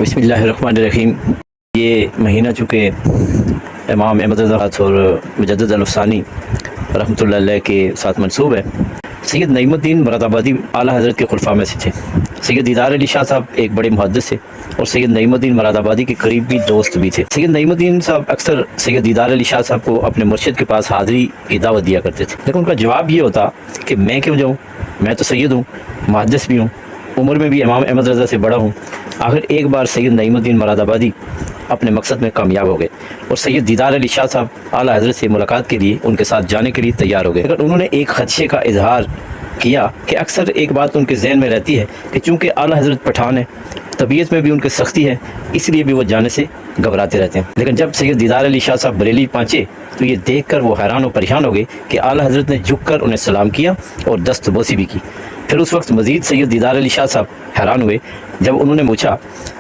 بسم اللہ الرحمن الرحیم۔ یہ مہینہ چونکہ امام احمد رضا اور مجدد الافسانی رحمۃ اللہ علیہ کے ساتھ منسوب ہے، سید نعیم الدین مراد آبادی اعلیٰ حضرت کے خلفاء میں سے تھے۔ سید دیدار علی شاہ صاحب ایک بڑے محدث تھے اور سید نعیم الدین مراد آبادی کے قریبی دوست بھی تھے۔ سید نعیم الدین صاحب اکثر سید دیدار علی شاہ صاحب کو اپنے مرشد کے پاس حاضری کی دعوت دیا کرتے تھے، لیکن ان کا جواب یہ ہوتا کہ میں کیوں جاؤں، میں تو سید ہوں، محدث بھی ہوں، عمر میں بھی امام احمد رضا سے بڑا ہوں۔ آخر ایک بار سید نعیم الدین مراد آبادی اپنے مقصد میں کامیاب ہو گئے اور سید دیدار علی شاہ صاحب اعلیٰ حضرت سے ملاقات کے لیے ان کے ساتھ جانے کے لیے تیار ہو گئے، لیکن انہوں نے ایک خدشے کا اظہار کیا کہ اکثر ایک بات ان کے ذہن میں رہتی ہے کہ چونکہ اعلیٰ حضرت پٹھان ہے، طبیعت میں بھی ان کی سختی ہے، اس لیے بھی وہ جانے سے گھبراتے رہتے ہیں۔ لیکن جب سید دیدار علی شاہ صاحب بریلی پہنچے تو یہ دیکھ کر وہ حیران و پریشان ہو گئے کہ اعلیٰ حضرت نے جھک کر انہیں سلام کیا اور دست بوسی بھی کی۔ پھر اس وقت مزید سید دیدار علی شاہ صاحب حیران ہوئے جب انہوں نے پوچھا،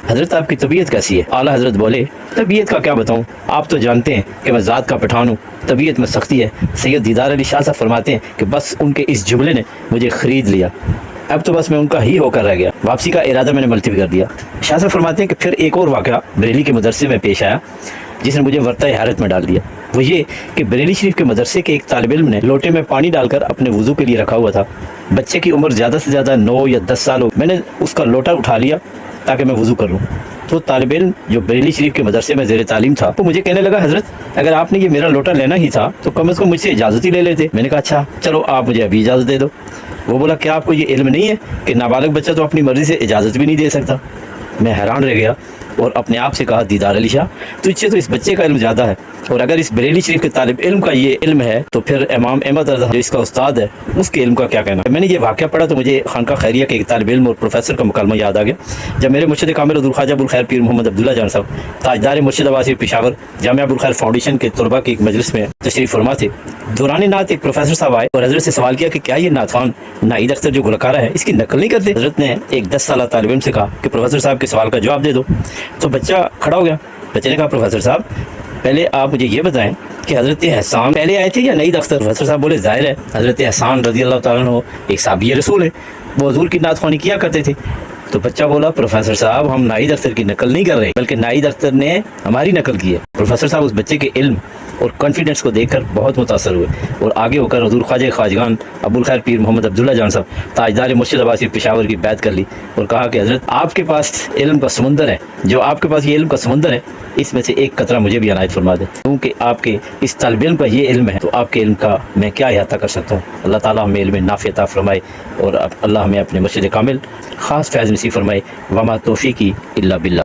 حضرت آپ کی طبیعت کیسی ہے؟ اعلیٰ حضرت بولے، طبیعت کا کیا بتاؤں، آپ تو جانتے ہیں کہ میں ذات کا پٹھان ہوں، طبیعت میں سختی ہے۔ سید دیدار علی شاہ صاحب فرماتے ہیں کہ بس ان کے اس جملے نے مجھے خرید لیا، اب تو بس میں ان کا ہی ہو کر رہ گیا، واپسی کا ارادہ میں نے ملتوی کر دیا۔ شاہ صاحب فرماتے ہیں کہ پھر ایک اور واقعہ بریلی کے مدرسے میں پیش آیا جس نے مجھے ورطہ حیرت میں ڈال دیا۔ وہ یہ کہ بریلی شریف کے مدرسے کے ایک طالب علم نے لوٹے میں پانی ڈال کر اپنے وضو کے لیے رکھا ہوا تھا۔ بچے کی عمر زیادہ سے زیادہ 9 یا 10 سال ہو، میں نے اس کا لوٹا اٹھا لیا تاکہ میں وضو کر لوں۔ تو طالب علم جو بریلی شریف کے مدرسے میں زیر تعلیم تھا تو مجھے کہنے لگا، حضرت اگر آپ نے یہ میرا لوٹا لینا ہی تھا تو کم از کم مجھ سے اجازت ہی لے لیتے۔ میں نے کہا اچھا چلو آپ مجھے ابھی اجازت دے دو۔ وہ بولا، کیا آپ کو یہ علم نہیں ہے کہ نابالغ بچہ تو اپنی مرضی سے اجازت بھی نہیں دے سکتا؟ میں حیران رہ گیا اور اپنے آپ سے کہا، دیدار علی شاہ تجھ سے تو اس بچے کا علم زیادہ ہے، اور اگر اس بریلی شریف کے طالب علم کا یہ علم ہے تو پھر امام احمد رضا جو اس کا استاد ہے اس کے علم کا کیا کہنا؟ میں نے یہ واقعہ پڑھا تو مجھے خانقاہ خیریہ کے ایک طالب علم اور پروفیسر کا مکالمہ یاد آ گیا جب میرے مرشد کامل حضور خواجہ ابوالخیر پیر محمد عبداللہ جان صاحب تاجدار مرشد آباد پشاور جامعہ ابوالخیر فاؤنڈیشن کے طلباء کی ایک مجلس میں تشریف فرما تھے۔ دوران نعت ایک پروفیسر صاحب آئے اور حضرت سے سوال کیا کہ کیا یہ نعت خوان ناہید اختر جو گلوکارہ ہے اس کی نقل نہیں کرتے؟ حضرت نے ایک 10 سالہ طالب علم سے کہا کہ پروفیسر صاحب کے سوال کا جواب دے دو۔ تو بچہ کھڑا ہو گیا۔ بچے نے کہا، پروفیسر صاحب پہلے آپ مجھے یہ بتائیں کہ حضرت احسان پہلے آئے تھے یا نعید اختر؟ پروفیسر صاحب بولے، ظاہر ہے حضرت احسان رضی اللہ تعالیٰ عنہ ایک صحابی رسول ہے، وہ حضور کی نعت خوانی کیا کرتے تھے۔ تو بچہ بولا، پروفیسر صاحب ہم نعید اختر کی نقل نہیں کر رہے بلکہ نعید اختر نے ہماری نقل کی ہے۔ پروفیسر صاحب اس بچے کے علم اور کانفیڈنس کو دیکھ کر بہت متاثر ہوئے اور آگے ہو کر حضور خواجہ خواجگان ابوالخیر پیر محمد عبداللہ جان صاحب تاجدار مرشد آباد پشاور کی بیعت کر لی اور کہا کہ حضرت آپ کے پاس علم کا سمندر ہے، جو آپ کے پاس یہ علم کا سمندر ہے اس میں سے ایک قطرہ مجھے بھی عنایت فرما دے، کیونکہ آپ کے اس طالب علم کا یہ علم ہے تو آپ کے علم کا میں کیا احاطہ کر سکتا ہوں۔ اللہ تعالیٰ ہمیں علم نافع عطا فرمائے اور اللہ ہمیں اپنے مرشد کامل خاص فیض نصیب فرمائے۔ وما توفیقی الا باللہ۔